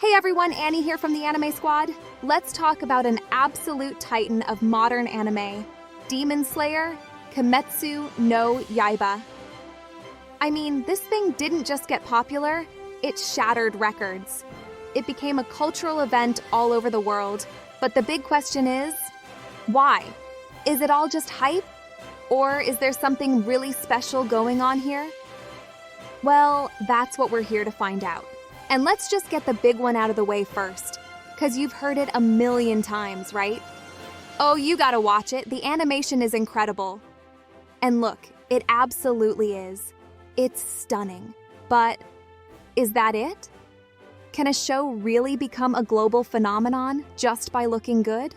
Hey everyone, Annie here from the Anime Squad. Let's talk about an absolute titan of modern anime, Demon Slayer, Kimetsu no Yaiba. I mean, this thing didn't just get popular, it shattered records. It became a cultural event all over the world, but the big question is, why? Is it all just hype? Or is there something really special going on here? Well, that's what we're here to find out. And let's just get the big one out of the way first, because you've heard it a million times, right? Oh, you gotta watch it. The animation is incredible. And look, it absolutely is. It's stunning. But is that it? Can a show really become a global phenomenon just by looking good?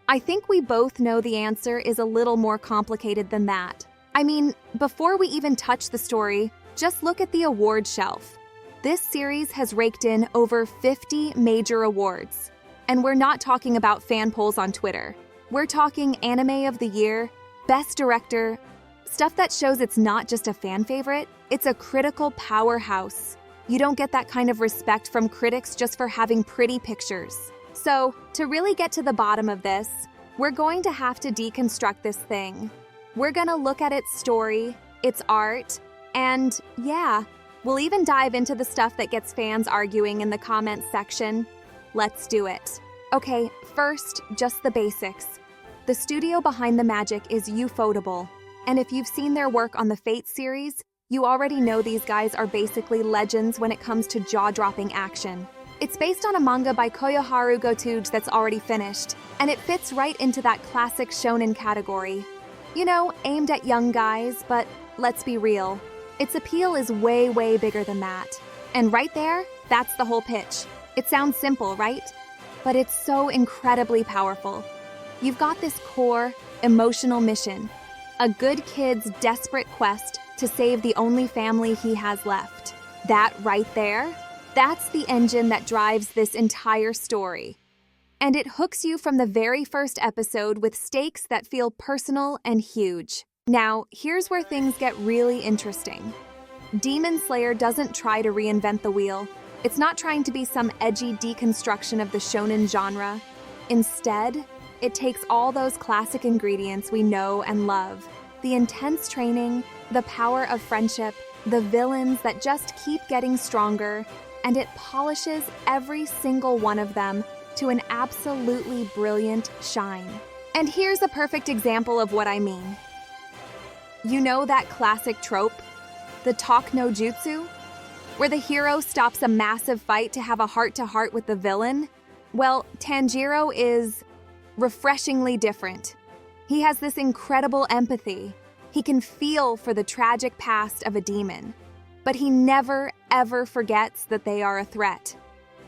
I think we both know the answer is a little more complicated than that. I mean, before we even touch the story, just look at the award shelf. This series has raked in over 50 major awards. And we're not talking about fan polls on Twitter. We're talking Anime of the Year, Best Director, stuff that shows it's not just a fan favorite, it's a critical powerhouse. You don't get that kind of respect from critics just for having pretty pictures. So, to really get to the bottom of this, we're going to have to deconstruct this thing. We're gonna look at its story, its art, and yeah, we'll even dive into the stuff that gets fans arguing in the comments section. Let's do it. Okay, first, just the basics. The studio behind the magic is Ufotable, and if you've seen their work on the Fate series, you already know these guys are basically legends when it comes to jaw-dropping action. It's based on a manga by Koyoharu Gotuge that's already finished, and it fits right into that classic shonen category. You know, aimed at young guys, but let's be real. Its appeal is way, way bigger than that. And right there, that's the whole pitch. It sounds simple, right? But it's so incredibly powerful. You've got this core, emotional mission. A good kid's desperate quest to save the only family he has left. That right there, that's the engine that drives this entire story. And it hooks you from the very first episode with stakes that feel personal and huge. Now, here's where things get really interesting. Demon Slayer doesn't try to reinvent the wheel. It's not trying to be some edgy deconstruction of the shonen genre. Instead, it takes all those classic ingredients we know and love. The intense training, the power of friendship, the villains that just keep getting stronger, and it polishes every single one of them to an absolutely brilliant shine. And here's a perfect example of what I mean. You know that classic trope, the talk no jutsu, where the hero stops a massive fight to have a heart-to-heart with the villain? Well, Tanjiro is refreshingly different. He has this incredible empathy. He can feel for the tragic past of a demon, but he never, ever forgets that they are a threat.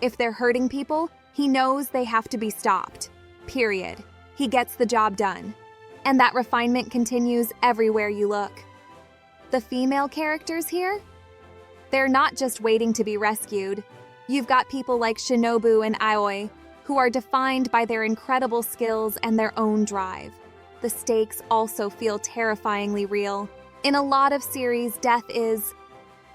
If they're hurting people, he knows they have to be stopped. Period. He gets the job done. And that refinement continues everywhere you look. The female characters here? They're not just waiting to be rescued. You've got people like Shinobu and Aoi, who are defined by their incredible skills and their own drive. The stakes also feel terrifyingly real. In a lot of series, death is,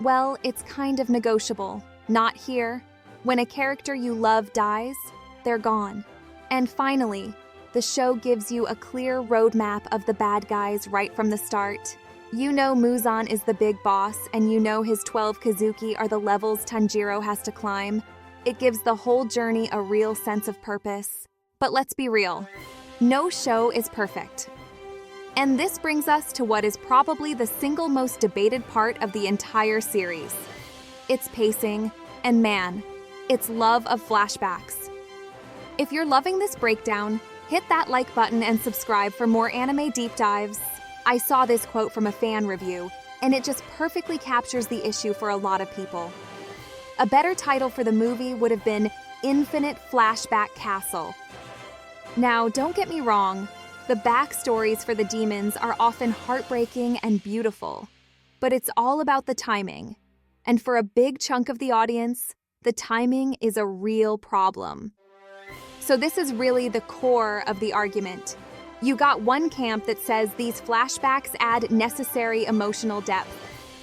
well, it's kind of negotiable. Not here. When a character you love dies, they're gone. And finally, the show gives you a clear roadmap of the bad guys right from the start. You know Muzan is the big boss, and you know his 12 Kazuki are the levels Tanjiro has to climb. It gives the whole journey a real sense of purpose. But let's be real, no show is perfect. And this brings us to what is probably the single most debated part of the entire series. Its pacing, and man, its love of flashbacks. If you're loving this breakdown, hit that like button and subscribe for more anime deep dives. I saw this quote from a fan review, and it just perfectly captures the issue for a lot of people. A better title for the movie would have been Infinite Flashback Castle. Now, don't get me wrong, the backstories for the demons are often heartbreaking and beautiful, but it's all about the timing. And for a big chunk of the audience, the timing is a real problem. So this is really the core of the argument. You got one camp that says these flashbacks add necessary emotional depth,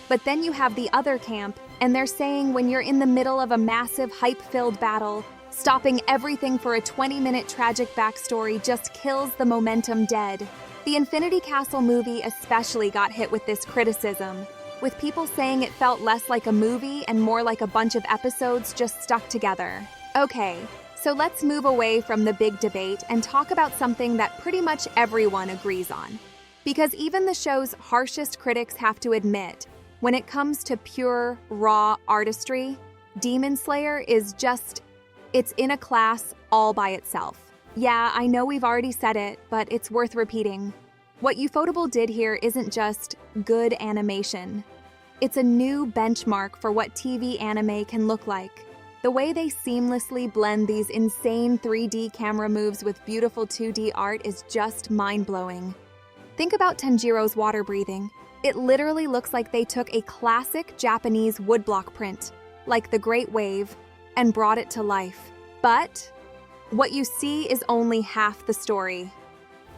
but then you have the other camp And they're saying when you're in the middle of a massive hype-filled battle, stopping everything for a 20-minute tragic backstory just kills the momentum dead. The Infinity Castle movie especially got hit with this criticism, with people saying it felt less like a movie and more like a bunch of episodes just stuck together. Okay, so let's move away from the big debate and talk about something that pretty much everyone agrees on. Because even the show's harshest critics have to admit, when it comes to pure, raw artistry, Demon Slayer is just, it's in a class all by itself. Yeah, I know we've already said it, but it's worth repeating. What Ufotable did here isn't just good animation. It's a new benchmark for what TV anime can look like. The way they seamlessly blend these insane 3D camera moves with beautiful 2D art is just mind-blowing. Think about Tanjiro's water breathing. It literally looks like they took a classic Japanese woodblock print, like the Great Wave, and brought it to life. But what you see is only half the story.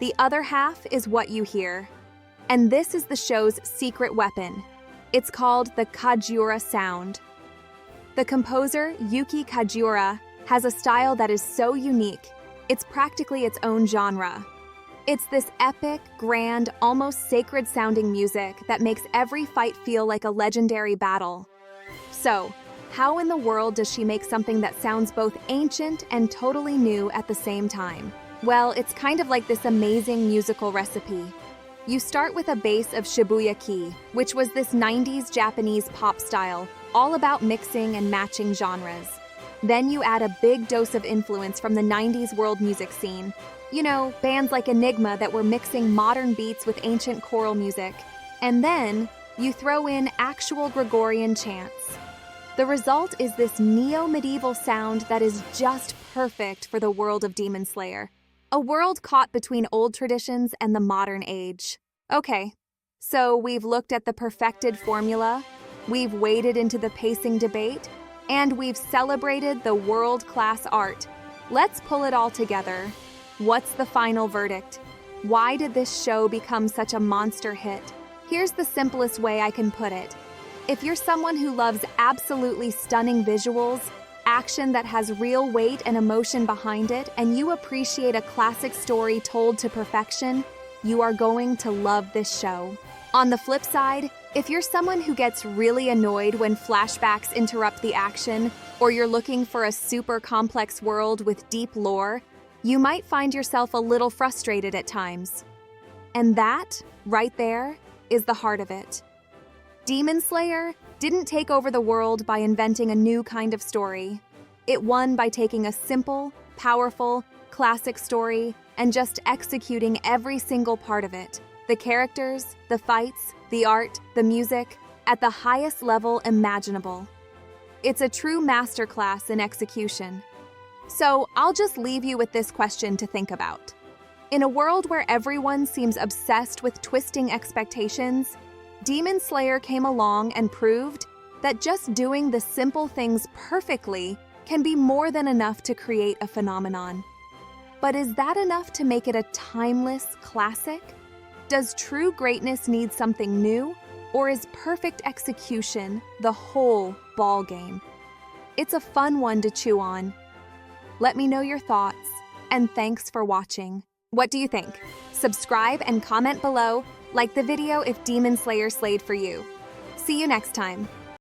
The other half is what you hear. And this is the show's secret weapon. It's called the Kajiura sound. The composer, Yuki Kajiura, has a style that is so unique, it's practically its own genre. It's this epic, grand, almost sacred-sounding music that makes every fight feel like a legendary battle. So, how in the world does she make something that sounds both ancient and totally new at the same time? Well, it's kind of like this amazing musical recipe. You start with a base of Shibuya-ki, which was this 90s Japanese pop style, all about mixing and matching genres. Then you add a big dose of influence from the 90s world music scene. You know, bands like Enigma that were mixing modern beats with ancient choral music. And then you throw in actual Gregorian chants. The result is this neo-medieval sound that is just perfect for the world of Demon Slayer. A world caught between old traditions and the modern age. Okay, so we've looked at the perfected formula, we've waded into the pacing debate, and we've celebrated the world-class art. Let's pull it all together. What's the final verdict? Why did this show become such a monster hit? Here's the simplest way I can put it. If you're someone who loves absolutely stunning visuals, action that has real weight and emotion behind it, and you appreciate a classic story told to perfection, you are going to love this show. On the flip side, if you're someone who gets really annoyed when flashbacks interrupt the action, or you're looking for a super complex world with deep lore, you might find yourself a little frustrated at times. And that, right there, is the heart of it. Demon Slayer didn't take over the world by inventing a new kind of story. It won by taking a simple, powerful, classic story and just executing every single part of it. The characters, the fights, the art, the music, at the highest level imaginable. It's a true masterclass in execution. So I'll just leave you with this question to think about. In a world where everyone seems obsessed with twisting expectations, Demon Slayer came along and proved that just doing the simple things perfectly can be more than enough to create a phenomenon. But is that enough to make it a timeless classic? Does true greatness need something new, or is perfect execution the whole ballgame? It's a fun one to chew on. Let me know your thoughts, and thanks for watching. What do you think? Subscribe and comment below. Like the video if Demon Slayer slayed for you. See you next time.